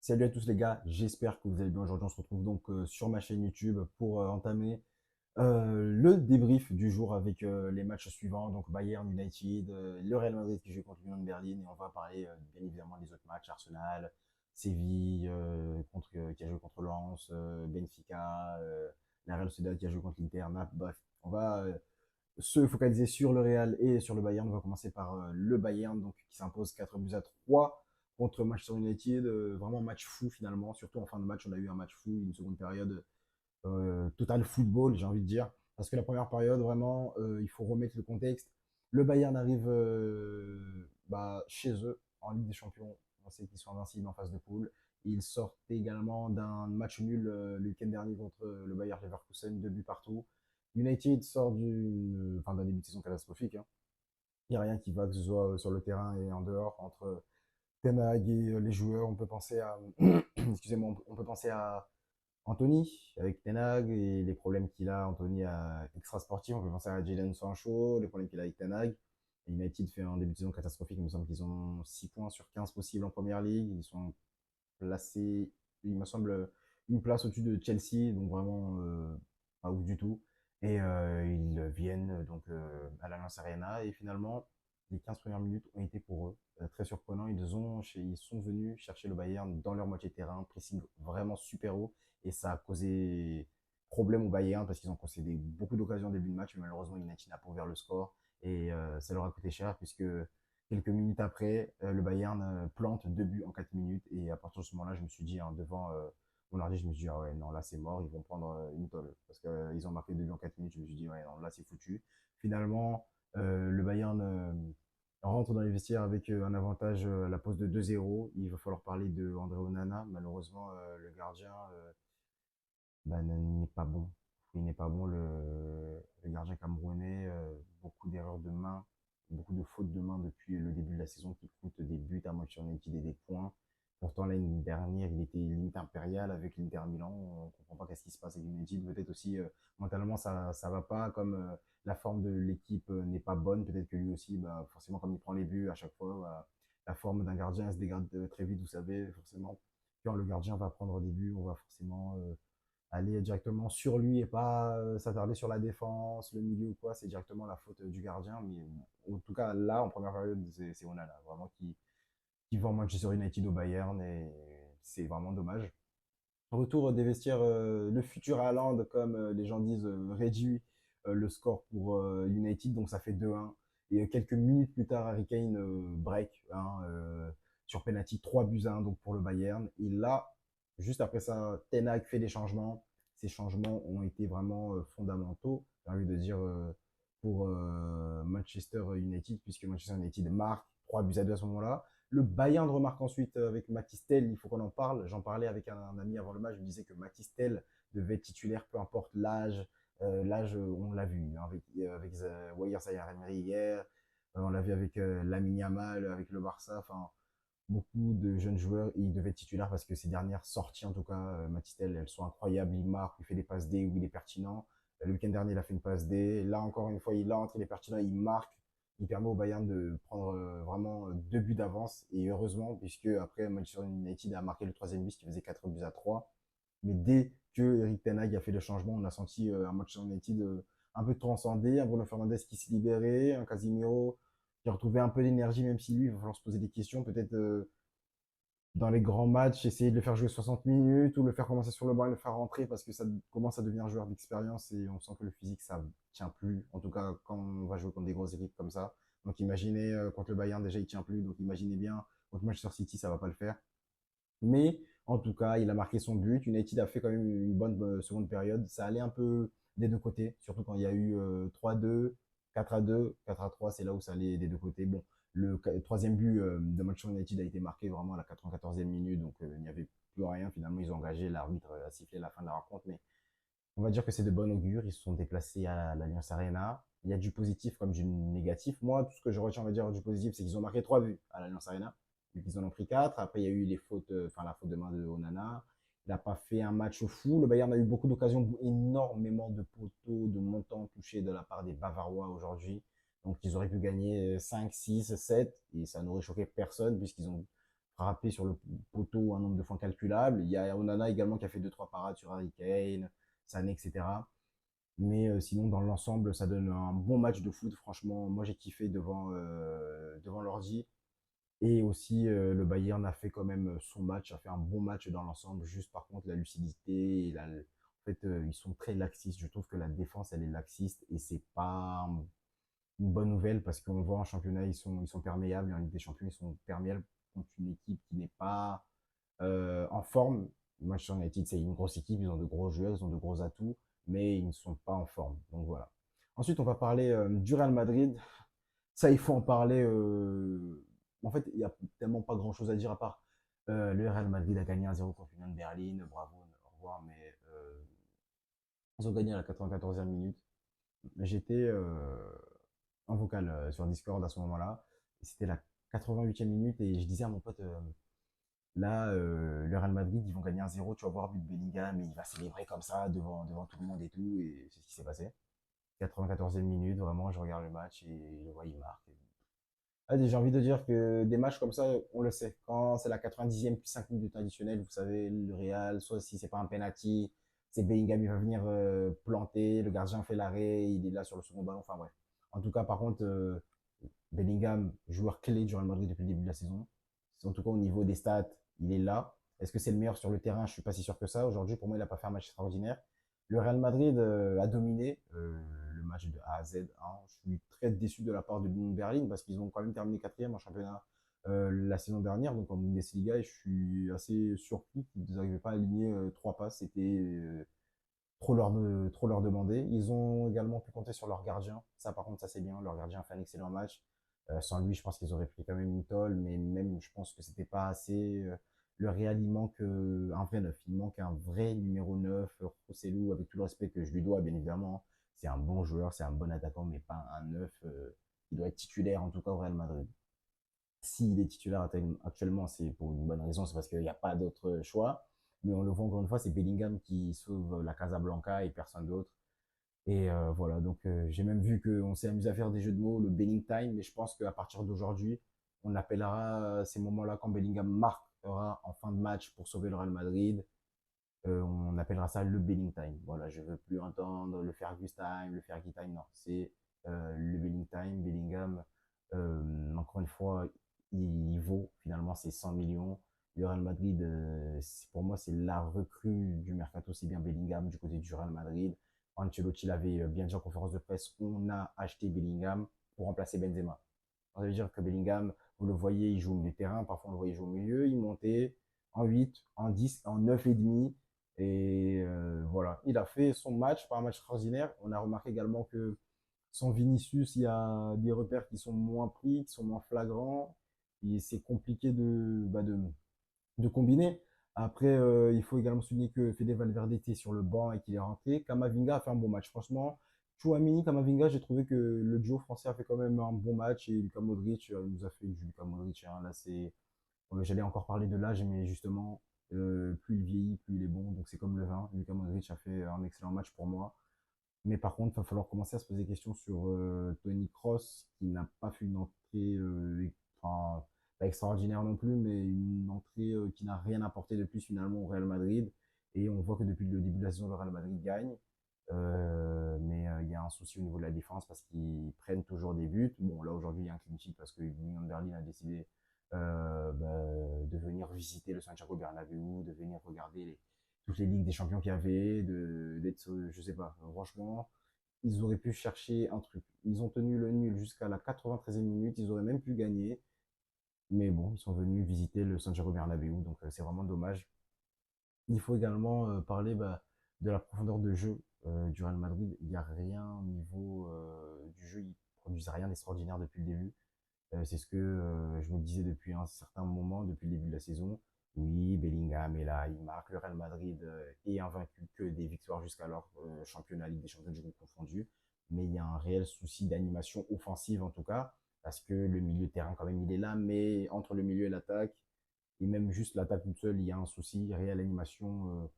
Salut à tous les gars, j'espère que vous allez bien. Aujourd'hui, on se retrouve donc sur ma chaîne YouTube pour entamer le débrief du jour avec les matchs suivants, donc Bayern United, le Real Madrid qui joue contre l'Union de Berlin, et on va parler bien évidemment des autres matchs, Arsenal, Séville, qui a joué contre Lens, Benfica, la Real Sociedad qui a joué contre l'Inter, Naples. Bref, on va se focaliser sur le Real et sur le Bayern. On va commencer par le Bayern, donc, qui s'impose 4-3 contre Manchester United. Vraiment match fou finalement, surtout en fin de match. On a eu un match fou, une seconde période total football, j'ai envie de dire. Parce que la première période, vraiment, il faut remettre le contexte. Le Bayern arrive chez eux en Ligue des Champions. On sait qu'ils sont invincibles en phase de poule. Ils sortent également d'un match nul le week-end dernier contre le Bayern Leverkusen, 2 buts partout. United sort d'un début de saison catastrophique, hein. Il n'y a rien qui va, que ce soit sur le terrain et en dehors, entre Ten Hag et les joueurs. On peut penser à, excusez-moi, on peut penser à Anthony avec Ten Hag et les problèmes qu'il a, Anthony extra sportif. On peut penser à Jadon Sancho, les problèmes qu'il a avec Ten Hag. Et United fait un début de saison catastrophique. Il me semble qu'ils ont 6 points sur 15 possibles en première ligue. Ils sont placés, il me semble, une place au-dessus de Chelsea, donc vraiment pas ouf du tout. Et ils viennent à l'Allianz Arena et finalement, les 15 premières minutes ont été pour eux très surprenants. Ils sont venus chercher le Bayern dans leur moitié de terrain, pressing vraiment super haut, et ça a causé problème au Bayern parce qu'ils ont concédé beaucoup d'occasions au début de match, mais malheureusement United n'a pas ouvert le score et ça leur a coûté cher puisque quelques minutes après, le Bayern plante 2 buts en 4 minutes. Et à partir de ce moment-là, je me suis dit, hein, devant mon ordi, je me suis dit, ah ouais, non, là c'est mort, ils vont prendre une tolle. Parce qu'ils ont marqué 2 buts en 4 minutes, je me suis dit, ouais, non, là c'est foutu. Finalement, le Bayern rentre dans les vestiaires avec un avantage à la pause de 2-0. Il va falloir parler de André Onana. Malheureusement, le gardien n'est pas bon. Il n'est pas bon, le gardien camerounais. Beaucoup d'erreurs de main, beaucoup de fautes de main depuis le début de la saison qui coûtent des buts à Manchester United et des points. Pourtant, l'année dernière, il était limite impérial avec l'Inter Milan. On ne comprend pas qu'est-ce qui se passe avec United. Peut-être aussi, mentalement, ça va pas. Comme la forme de l'équipe n'est pas bonne, peut-être que lui aussi, forcément, comme il prend les buts à chaque fois, la forme d'un gardien elle se dégrade très vite, vous savez, forcément. Quand le gardien va prendre des buts, on va forcément aller directement sur lui et pas s'attarder sur la défense, le milieu ou quoi. C'est directement la faute du gardien. Mais en tout cas, là, en première période, c'est Onana vraiment qui vend Manchester United au Bayern, et c'est vraiment dommage. Retour des vestiaires, le futur Haaland, comme les gens disent, réduit le score pour United, donc ça fait 2-1. Et quelques minutes plus tard, Harry Kane break, hein, sur penalty, 3 buts à 1 donc pour le Bayern. Et là, juste après ça, Ten Hag fait des changements. Ces changements ont été vraiment fondamentaux, j'ai envie de dire, pour Manchester United, puisque Manchester United marque 3 buts à 2 à ce moment-là. Le Bayern remarque ensuite avec Matistel, il faut qu'on en parle. J'en parlais avec un ami avant le match, je me disais que Matistel devait être titulaire, peu importe l'âge. L'âge, on l'a vu hein, avec Wayer Sayar Emery hier, on l'a vu avec Lamine Yamal, avec le Barça. Enfin, beaucoup de jeunes joueurs, il devait être titulaire parce que ces dernières sorties, en tout cas, Matistel, elles sont incroyables. Il marque, il fait des passes D où il est pertinent. Le week-end dernier, il a fait une passe D. Là, encore une fois, il entre, il est pertinent, il marque. Il permet au Bayern de prendre vraiment 2 buts d'avance. Et heureusement, puisque après, Manchester United a marqué le troisième but, ce qui faisait 4 buts à 3. Mais dès que Eric Ten Hag a fait le changement, on a senti un Manchester United un peu transcendé, un Bruno Fernandes qui se libérait, un Casemiro qui retrouvait un peu d'énergie, même si lui, il va falloir se poser des questions. Peut-être dans les grands matchs, essayer de le faire jouer 60 minutes ou le faire commencer sur le banc et le faire rentrer parce que ça commence à devenir un joueur d'expérience et on sent que le physique, ça tient plus. En tout cas, quand on va jouer contre des grosses équipes comme ça. Donc imaginez, contre le Bayern, déjà, il tient plus. Donc imaginez bien, contre Manchester City, ça va pas le faire. Mais en tout cas, il a marqué son but. United a fait quand même une bonne seconde période. Ça allait un peu des deux côtés, surtout quand il y a eu 3-2, 4-2, 4-3, c'est là où ça allait des deux côtés. Bon, le troisième but de Manchester United a été marqué vraiment à la 94e minute, donc il n'y avait plus rien. Finalement, ils ont engagé l'arbitre à siffler la fin de la rencontre, mais on va dire que c'est de bon augure. Ils se sont déplacés à l'Allianz Arena. Il y a du positif comme du négatif. Moi, tout ce que je retiens, on va dire, du positif, c'est qu'ils ont marqué 3 buts à l'Allianz Arena. Donc, ils en ont pris 4. Après, il y a eu les fautes, la faute de main de Onana. Il n'a pas fait un match fou. Le Bayern a eu beaucoup d'occasions, énormément de poteaux, de montants touchés de la part des Bavarois aujourd'hui. Donc, ils auraient pu gagner 5, 6, 7. Et ça n'aurait choqué personne puisqu'ils ont frappé sur le poteau un nombre de fois incalculable. Il y a Onana également qui a fait deux trois parades sur Harry Kane, Sané, etc. Mais sinon, dans l'ensemble, ça donne un bon match de foot. Franchement, moi j'ai kiffé devant l'ordi. Et aussi, le Bayern a fait quand même son match, a fait un bon match dans l'ensemble. Juste par contre, la lucidité, en fait, ils sont très laxistes. Je trouve que la défense, elle est laxiste et c'est pas une bonne nouvelle parce qu'on voit en championnat, ils sont perméables et en Ligue des Champions, ils sont perméables contre une équipe qui n'est pas en forme. Manchester United, c'est une grosse équipe, ils ont de gros joueurs, ils ont de gros atouts, mais ils ne sont pas en forme. Donc voilà. Ensuite, on va parler du Real Madrid. Ça, il faut en parler. En fait, il n'y a tellement pas grand-chose à dire à part le Real Madrid a gagné 1-0 contre Union Berlin. Bravo, au revoir. Mais ils ont gagné à la 94e minute. J'étais en vocal sur Discord à ce moment-là. C'était la 88e minute et je disais à mon pote, là, le Real Madrid, ils vont gagner 1-0. Tu vas voir but de Bellingham et il va célébrer comme ça devant tout le monde et tout. Et c'est ce qui s'est passé. 94e minute, vraiment, je regarde le match et je vois, il marque. Ah, j'ai envie de dire que des matchs comme ça, on le sait. Quand c'est la 90e plus 5 minutes additionnelles, vous savez, le Real, soit si c'est pas un penalty, c'est Bellingham, il va venir planter, le gardien fait l'arrêt, il est là sur le second ballon, enfin bref. En tout cas, par contre, Bellingham, joueur clé du Real Madrid depuis le début de la saison. En tout cas, au niveau des stats, il est là. Est-ce que c'est le meilleur sur le terrain? Je suis pas si sûr que ça. Aujourd'hui, pour moi, il n'a pas fait un match extraordinaire. Le Real Madrid a dominé le match de A à Z, hein. Je suis très déçu de la part de l'Union Berlin parce qu'ils ont quand même terminé quatrième en championnat la saison dernière, donc en Bundesliga, et je suis assez surpris qu'ils n'arrivaient pas à aligner trois passes. C'était trop leur demander. Ils ont également pu compter sur leur gardien. Ça, par contre, ça c'est bien. Leur gardien a fait un excellent match. Sans lui, je pense qu'ils auraient pris quand même une tôle, mais même, je pense que c'était pas assez. Le Real, il manque un vrai neuf. Il manque un vrai numéro 9. Rossellou, avec tout le respect que je lui dois, bien évidemment. C'est un bon joueur, c'est un bon attaquant, mais pas un neuf. Il doit être titulaire, en tout cas, au Real Madrid. S'il est titulaire actuellement, c'est pour une bonne raison, c'est parce qu'il n'y a pas d'autre choix. Mais on le voit encore une fois, c'est Bellingham qui sauve la Casablanca et personne d'autre. Et voilà, donc j'ai même vu qu'on s'est amusé à faire des jeux de mots, le Belling Time, mais je pense qu'à partir d'aujourd'hui, on appellera ces moments-là quand Bellingham marquera en fin de match pour sauver le Real Madrid, on appellera ça le Belling Time. Voilà, je veux plus entendre le Fergus Time, le Fergie Time, non, c'est le Belling Time, Bellingham, encore une fois, il vaut finalement ses 100 millions. Le Real Madrid, pour moi, c'est la recrue du mercato, c'est bien Bellingham du côté du Real Madrid. Ancelotti l'avait bien dit en conférence de presse, on a acheté Bellingham pour remplacer Benzema. Ça veut dire que Bellingham, vous le voyez, il joue au milieu de terrain, parfois on le voyait jouer au milieu, il montait en 8, en 10, en 9 et demi. Et voilà, il a fait son match, pas un match extraordinaire. On a remarqué également que sans Vinicius, il y a des repères qui sont moins pris, qui sont moins flagrants. Et c'est compliqué de combiner. Après, il faut également souligner que Fede Valverde était sur le banc et qu'il est rentré. Kamavinga a fait un bon match. Franchement, Chouamini, Kamavinga, j'ai trouvé que le duo français a fait quand même un bon match et Luka Modric nous a fait du Luka Modric, hein. Là, c'est, j'allais encore parler de l'âge, mais justement, plus il vieillit, plus il est bon. Donc c'est comme le vin. Luka Modric a fait un excellent match pour moi. Mais par contre, il va falloir commencer à se poser des questions sur Tony Kroos, qui n'a pas fait une entrée enfin, pas extraordinaire non plus, mais une entrée qui n'a rien apporté de plus finalement au Real Madrid. Et on voit que depuis le début de la saison, le Real Madrid gagne. Mais il y a un souci au niveau de la défense parce qu'ils prennent toujours des buts. Bon, là aujourd'hui, il y a un clean sheet parce que l'Union de Berlin a décidé de venir visiter le Santiago Bernabéu, de venir regarder toutes les ligues des champions qu'il y avait, d'être, je sais pas, franchement, ils auraient pu chercher un truc. Ils ont tenu le nul jusqu'à la 93e minute, ils auraient même pu gagner, mais bon, ils sont venus visiter le Santiago Bernabéu, donc c'est vraiment dommage. Il faut également parler de la profondeur de jeu du Real Madrid. Il n'y a rien au niveau du jeu, ils produisent rien d'extraordinaire depuis le début. C'est ce que je me disais depuis un certain moment, depuis le début de la saison. Oui, Bellingham est là, il marque. Le Real Madrid est invaincu que des victoires jusqu'alors, championnat, Ligue des champions du groupe confondu. Mais il y a un réel souci d'animation offensive en tout cas, parce que le milieu de terrain quand même il est là, mais entre le milieu et l'attaque, et même juste l'attaque toute seule, il y a un souci, réelle animation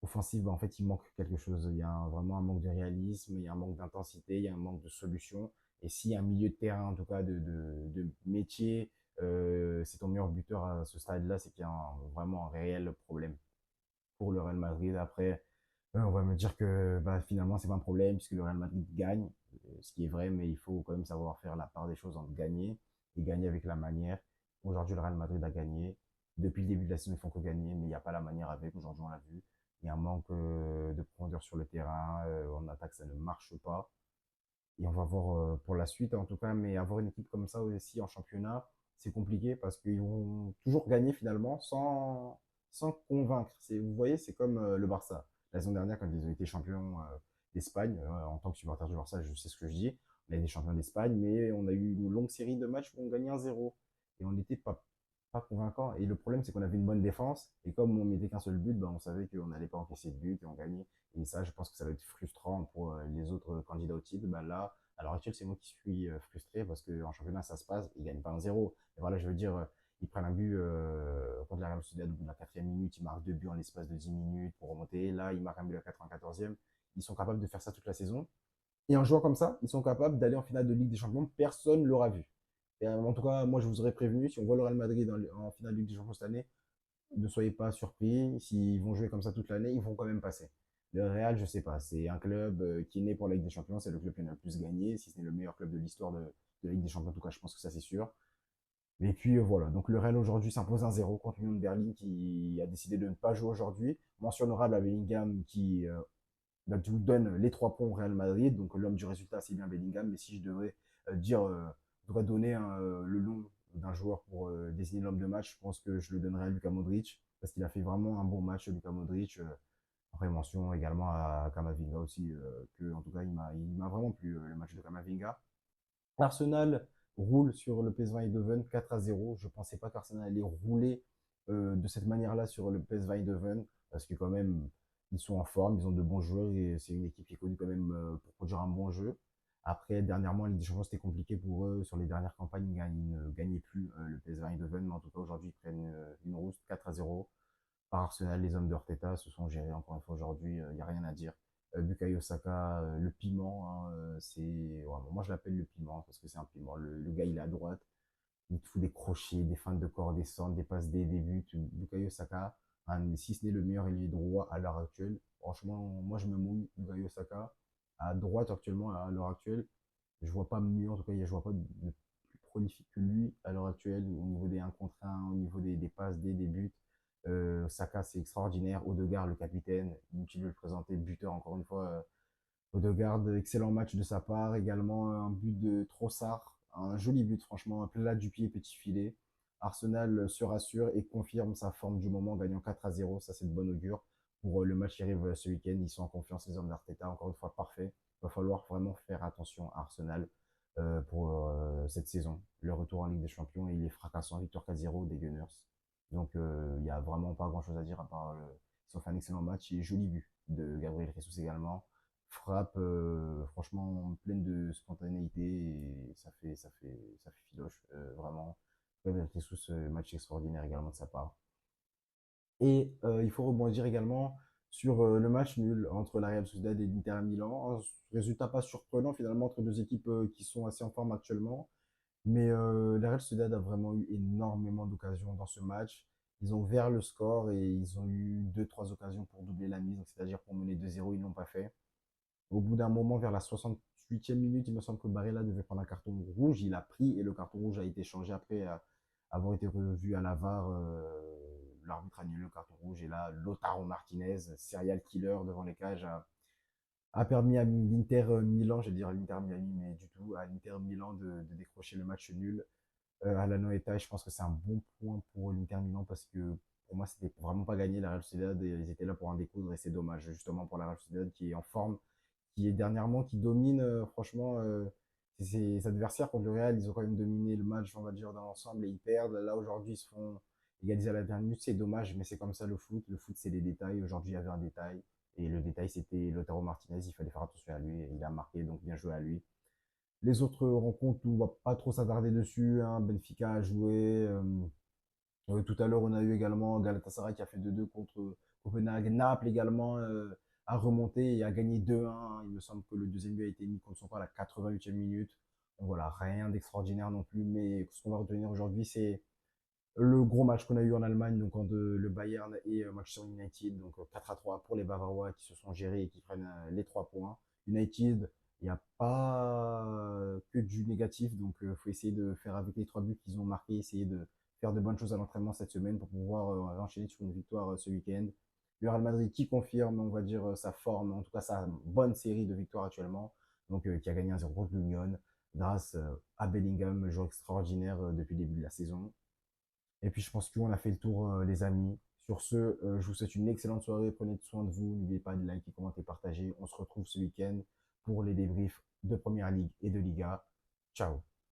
offensive, en fait, il manque quelque chose. Il y a vraiment un manque de réalisme, il y a un manque d'intensité, il y a un manque de solution. Et s'il y a un milieu de terrain, en tout cas de métier, c'est ton meilleur buteur à ce stade-là, c'est qu'il y a vraiment un réel problème pour le Real Madrid. Après, on va me dire que bah, finalement, c'est pas un problème puisque le Real Madrid gagne, ce qui est vrai, mais il faut quand même savoir faire la part des choses entre gagner et gagner avec la manière. Aujourd'hui, le Real Madrid a gagné. Depuis le début de la saison, ils font que gagner, mais il n'y a pas la manière avec. Aujourd'hui, on l'a vu. Il y a un manque de profondeur sur le terrain. En attaque, ça ne marche pas. Et on va voir pour la suite, en tout cas. Mais avoir une équipe comme ça aussi en championnat, c'est compliqué parce qu'ils vont toujours gagner finalement sans convaincre. Vous voyez, c'est comme le Barça. La saison dernière, quand ils ont été champions d'Espagne, en tant que supporter du Barça, je sais ce que je dis. On a été champions d'Espagne, mais on a eu une longue série de matchs où on gagnait 1-0. Et on n'était pas convaincant. Et le problème, c'est qu'on avait une bonne défense. Et comme on mettait qu'un seul but, ben, on savait qu'on n'allait pas encaisser de but et on gagnait. Et ça, je pense que ça va être frustrant pour les autres candidats au titre. Ben là, à l'heure actuelle, c'est moi qui suis frustré parce qu'en championnat, ça se passe, ils ne gagnent pas 1-0. Et voilà, je veux dire, ils prennent un but contre la Real Sociedad au bout de la 4e minute, ils marquent 2 buts en l'espace de 10 minutes pour remonter. Là, ils marquent un but à la 94e. Ils sont capables de faire ça toute la saison. Et en jouant comme ça, ils sont capables d'aller en finale de Ligue des Champions. Personne ne l'aura vu. Et en tout cas, moi, je vous aurais prévenu, si on voit le Real Madrid en finale de Ligue des Champions cette année, ne soyez pas surpris. S'ils vont jouer comme ça toute l'année, ils vont quand même passer. Le Real, je sais pas, c'est un club qui est né pour la Ligue des Champions, c'est le club qui en a le plus gagné, si ce n'est le meilleur club de l'histoire de la Ligue des Champions, en tout cas, je pense que ça c'est sûr. Et puis voilà, donc le Real aujourd'hui s'impose 1-0 contre l'Union de Berlin qui a décidé de ne pas jouer aujourd'hui. Mention honorable à Bellingham qui vous donne les 3 points au Real Madrid, donc l'homme du résultat c'est bien Bellingham, mais si je devrais dire, je devrais donner le nom d'un joueur pour désigner l'homme de match, je pense que je le donnerais à Luka Modric, parce qu'il a fait vraiment un bon match, Luka Modric. Après, mention également à Kamavinga aussi, que en tout cas il m'a vraiment plu le match de Kamavinga. Arsenal roule sur le PSV Eindhoven 4-0. Je ne pensais pas qu'Arsenal allait rouler de cette manière-là sur le PSV Eindhoven, parce que quand même, ils sont en forme, ils ont de bons joueurs et c'est une équipe qui est connue quand même pour produire un bon jeu. Après, dernièrement, Ligue des Champions, c'était compliqué pour eux. Sur les dernières campagnes, ils ne gagnaient plus le PSV Eindhoven, mais en tout cas, aujourd'hui, ils prennent une rousse 4-0 par Arsenal. Les hommes d'Orteta se sont gérés encore une fois aujourd'hui, il n'y a rien à dire. Bukayo Saka, le piment, hein, moi je l'appelle le piment parce que c'est un piment. Le gars il est à droite, il te fout des crochets, des feintes de corps, des centres, des passes, des buts. Bukayo Saka, si ce n'est le meilleur ailier droit à l'heure actuelle. Franchement, moi je me mouille. Bukayo Saka à droite actuellement à l'heure actuelle, je vois pas mieux, en tout cas je vois pas de plus prolifique que lui à l'heure actuelle au niveau des 1 contre 1, au niveau des passes, des buts. Saka, c'est extraordinaire. Odegaard, le capitaine, inutile de le présenter, buteur encore une fois. Odegaard, excellent match de sa part. Également un but de Trossard, un joli but franchement, un plat du pied, petit filet. Arsenal se rassure et confirme sa forme du moment en gagnant 4-0. Ça, c'est de bon augure. Pour le match qui arrive ce week-end, ils sont en confiance, les hommes d'Arteta. Encore une fois, parfait. Il va falloir vraiment faire attention à Arsenal pour cette saison. Le retour en Ligue des Champions, il est fracassant. Victoire 4-0 des Gunners. Donc, il n'y a vraiment pas grand-chose à dire à part ils ont fait un excellent match et joli but de Gabriel Jesus également. Frappe franchement pleine de spontanéité et ça fait filoche vraiment. Gabriel Jesus, match extraordinaire également de sa part. Et il faut rebondir également sur le match nul entre la Real Sociedad et l'Inter Milan. Un résultat pas surprenant finalement entre deux équipes qui sont assez en forme actuellement. Mais la Real Sociedad a vraiment eu énormément d'occasions dans ce match. Ils ont ouvert le score et ils ont eu deux trois occasions pour doubler la mise, c'est-à-dire pour mener 2-0, ils ne l'ont pas fait. Au bout d'un moment, vers la 68e minute, il me semble que Barella devait prendre un carton rouge. Il a pris et le carton rouge a été changé après avoir été revu à la VAR. L'arbitre a annulé le carton rouge et là, Lautaro Martinez, serial killer devant les cages, a permis à l'Inter Milan, je vais dire l'Inter Miami, mais du tout, à l'Inter Milan de décrocher le match nul à la Noeta. Et je pense que c'est un bon point pour l'Inter Milan parce que pour moi, c'était vraiment pas gagné. La Real Sociedad, ils étaient là pour en découdre et c'est dommage, justement, pour la Real Sociedad qui est en forme, qui est dernièrement, qui domine, franchement, ses adversaires contre le Real. Ils ont quand même dominé le match, on va dire, dans l'ensemble et ils perdent. Là, aujourd'hui, ils se font égaliser à la dernière minute. C'est dommage, mais c'est comme ça le foot. Le foot, c'est des détails. Aujourd'hui, il y avait un détail. Et le détail, c'était Lautaro Martinez. Il fallait faire attention à lui. Et il a marqué, donc bien joué à lui. Les autres rencontres, on va pas trop s'attarder dessus, hein. Benfica a joué. Tout à l'heure, on a eu également Galatasaray qui a fait 2-2 contre Copenhague. Naples également a remonté et a gagné 2-1. Il me semble que le deuxième but a été mis contre son camp à la 88e minute. Donc voilà, rien d'extraordinaire non plus, mais ce qu'on va retenir aujourd'hui, c'est le gros match qu'on a eu en Allemagne, donc entre le Bayern et Manchester United, donc 4-3 pour les Bavarois qui se sont gérés et qui prennent les 3 points. United, il n'y a pas que du négatif, donc il faut essayer de faire avec les 3 buts qu'ils ont marqués, essayer de faire de bonnes choses à l'entraînement cette semaine pour pouvoir enchaîner sur une victoire ce week-end. Le Real Madrid qui confirme, on va dire, sa forme, en tout cas sa bonne série de victoires actuellement, donc qui a gagné 1-0 contre l'Union grâce à Bellingham, joueur extraordinaire depuis le début de la saison. Et puis je pense qu'on a fait le tour, les amis. Sur ce, je vous souhaite une excellente soirée. Prenez soin de vous. N'oubliez pas de liker, commenter, partager. On se retrouve ce week-end pour les débriefs de Première Ligue et de Liga. Ciao.